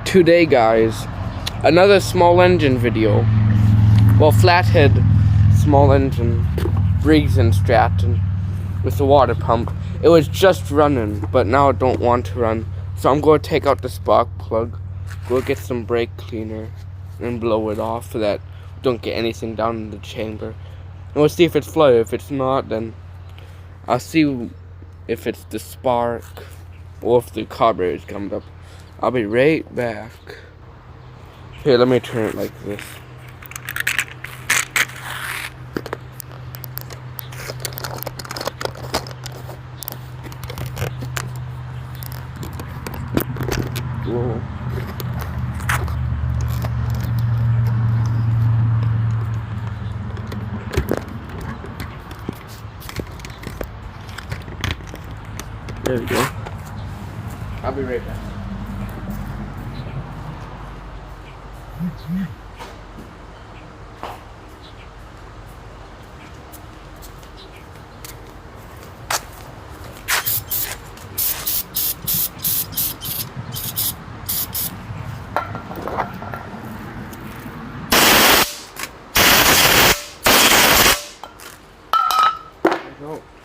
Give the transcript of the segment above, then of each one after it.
Today, guys, another small engine video. Well, flathead, small engine, Briggs Stratton with the water pump. It was just running, but now it don't want to run. So I'm going to take out the spark plug, go get some brake cleaner, and blow it off so that we don't get anything down in the chamber. And we'll see if it's flooded. If it's not, then I'll see if it's the spark or if the carburetor is coming up. I'll be right back. Here, let me turn it like this. Whoa. There we go. I'll be right back.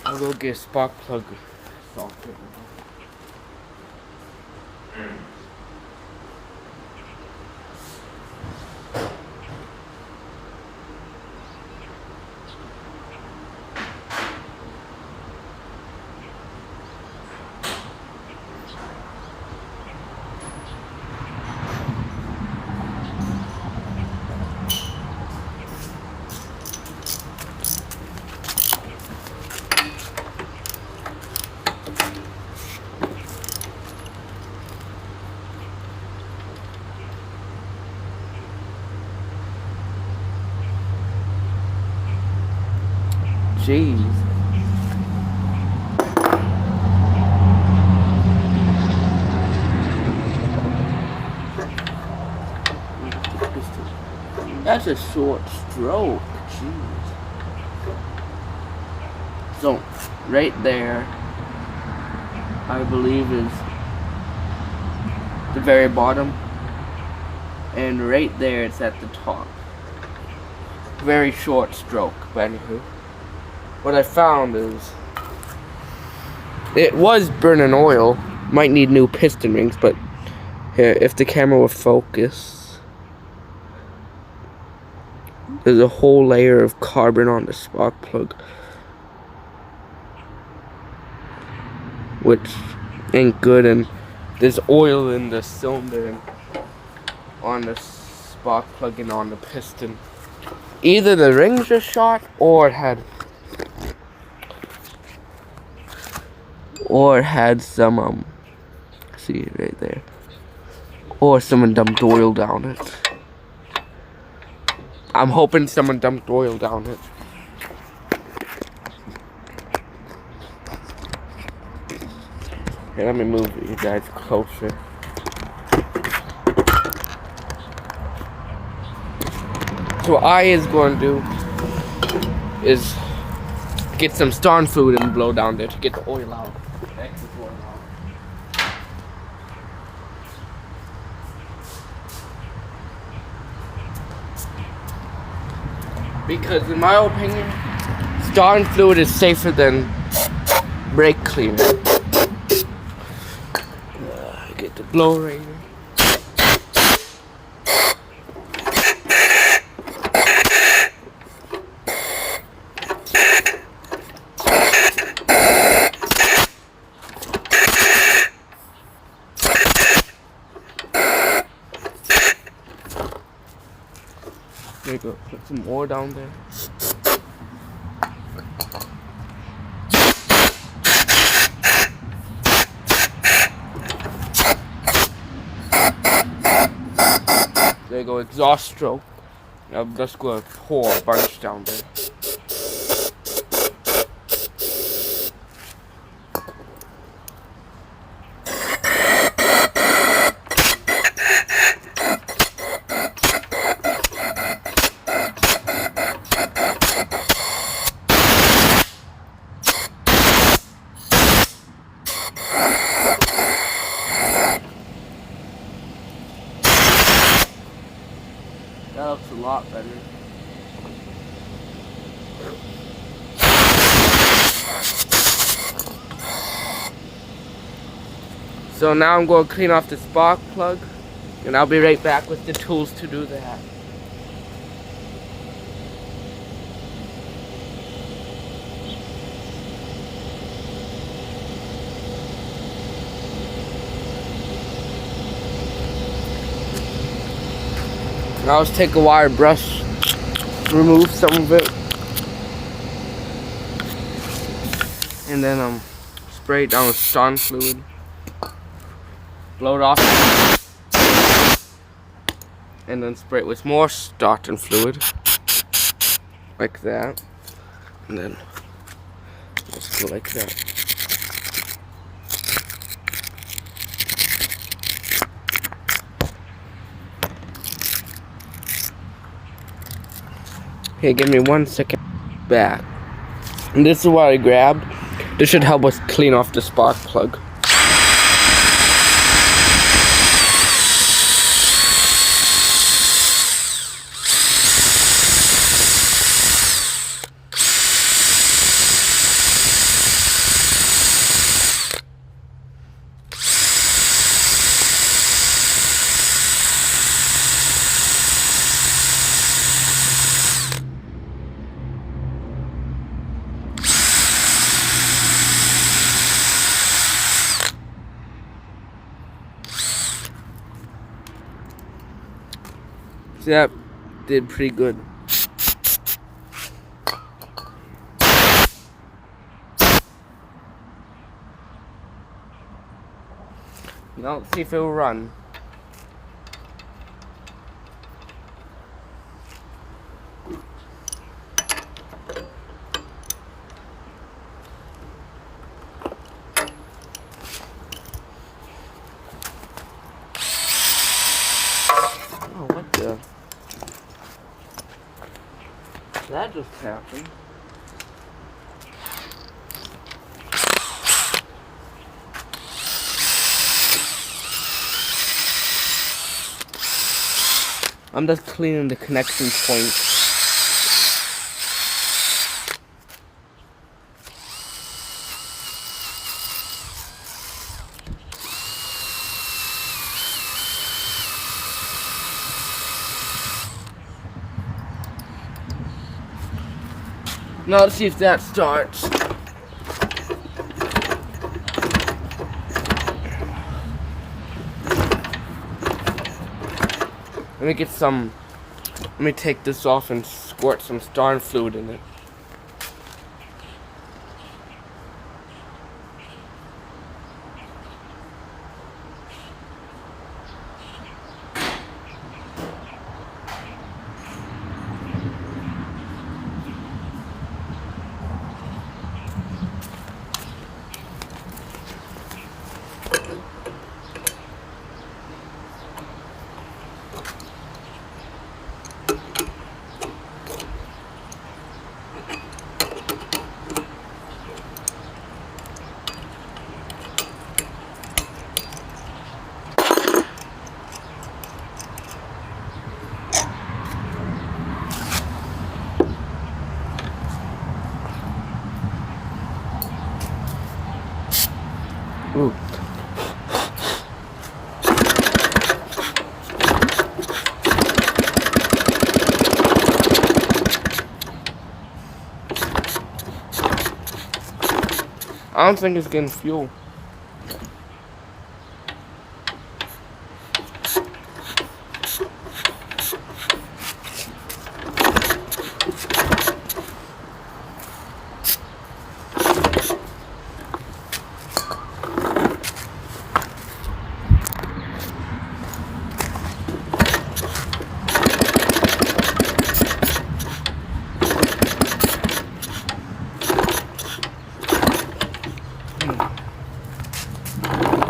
I'll go get a spark plug socket. Jeez. That's a short stroke. Jeez. So, right there, I believe is the very bottom. And right there, it's at the top. Very short stroke, but anywho. What I found is it was burning oil. Might need new piston rings, but here, if the camera will focus, there's a whole layer of carbon on the spark plug, which ain't good, and there's oil in the cylinder and on the spark plug and on the piston. Either the rings are shot or it had some see right there, or someone dumped oil down it. I'm hoping someone dumped oil down it. Here, let me move you guys closer. So what I is going to do is get some starn fluid and blow down there to get the oil out. Excess oil out. Because in my opinion, starn fluid is safer than brake cleaner. Get the blow right here. There you go, put some more down there. There you go, exhaust stroke. I'm just going to pour a bunch down there. lot better. So now I'm going to clean off the spark plug, and I'll be right back with the tools to do that. Now let's take a wire brush, remove some of it, and then spray it down with starting fluid, blow it off, and then spray it with more starting fluid, like that, and then let's go like that. Okay, give me 1 second. Back. And this is what I grabbed. This should help us clean off the spark plug. That did pretty good. Now let's see if it will run. Oh, what the? That just happened. I'm just cleaning the connection point. Now let's see if that starts. Let me take this off and squirt some starting fluid in it. Ooh. I don't think it's getting fuel.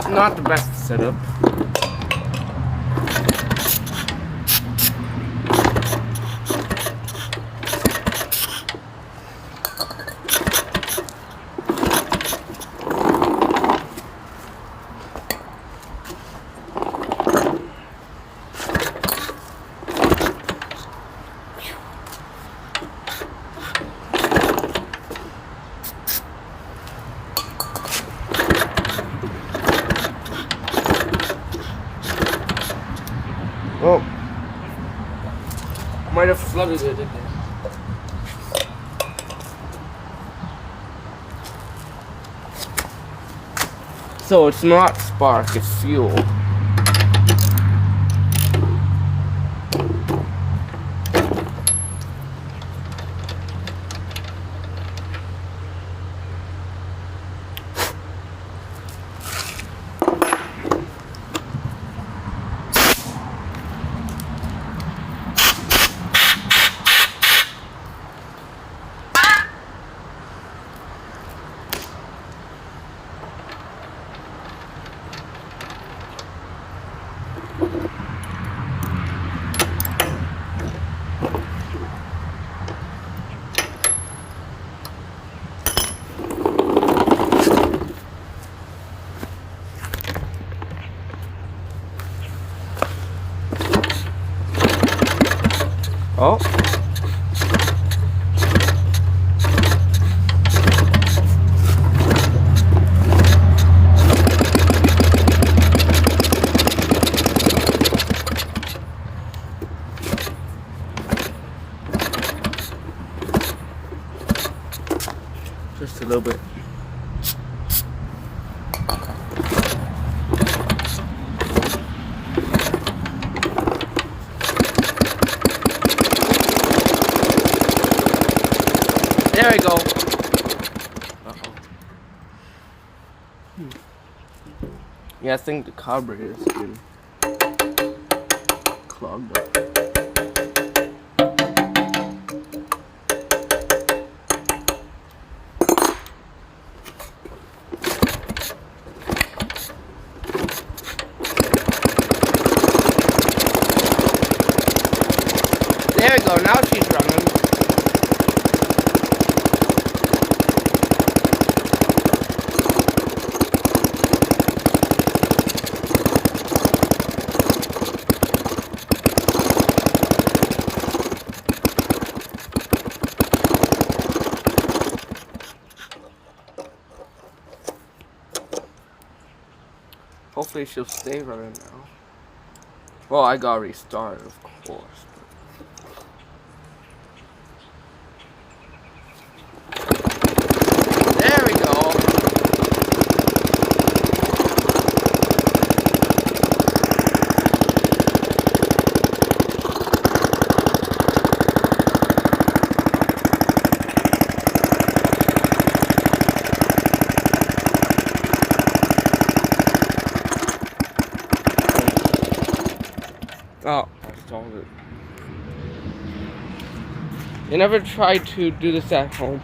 Not the best setup. flooded it again. So it's not spark, it's fuel. Oh. Just a little bit. There we go. Yeah, I think the carburetor has been clogged up. There we go, now she's running. Hopefully she'll stay running now. Well, I got restarted, of course. There we go. Oh, I stalled it. You never tried to do this at home.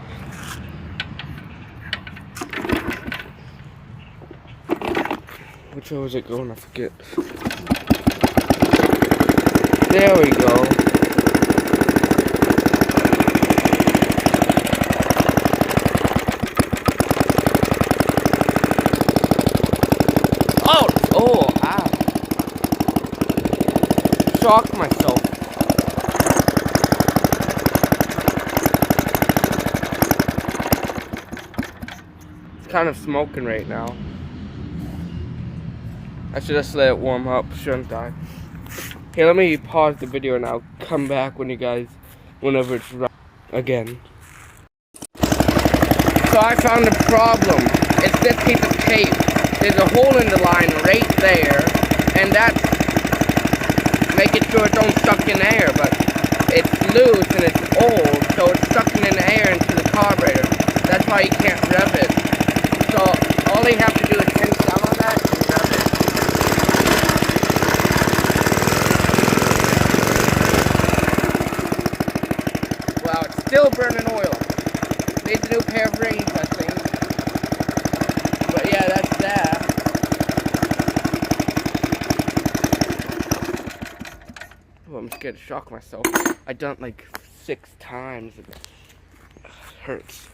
Which way was it going? I forget. There we go. Oh, ow. Shocked myself. It's kind of smoking right now. I should just let it warm up, shouldn't I? Here, let me pause the video and I'll come back whenever it's right again. So I found a problem. It's this piece of tape. There's a hole in the line right there, and that's making sure it don't suck in air, but it's loose and it's old, so it's sucking in air into the carburetor. That's why you can't rev it. So all you have to do is pinch down on that and rev it. Wow, it's still burning oil. Needs a new pair of rings, I think. But yeah, that's that. Oh, I'm scared to shock myself. I done it like 6 times. It hurts.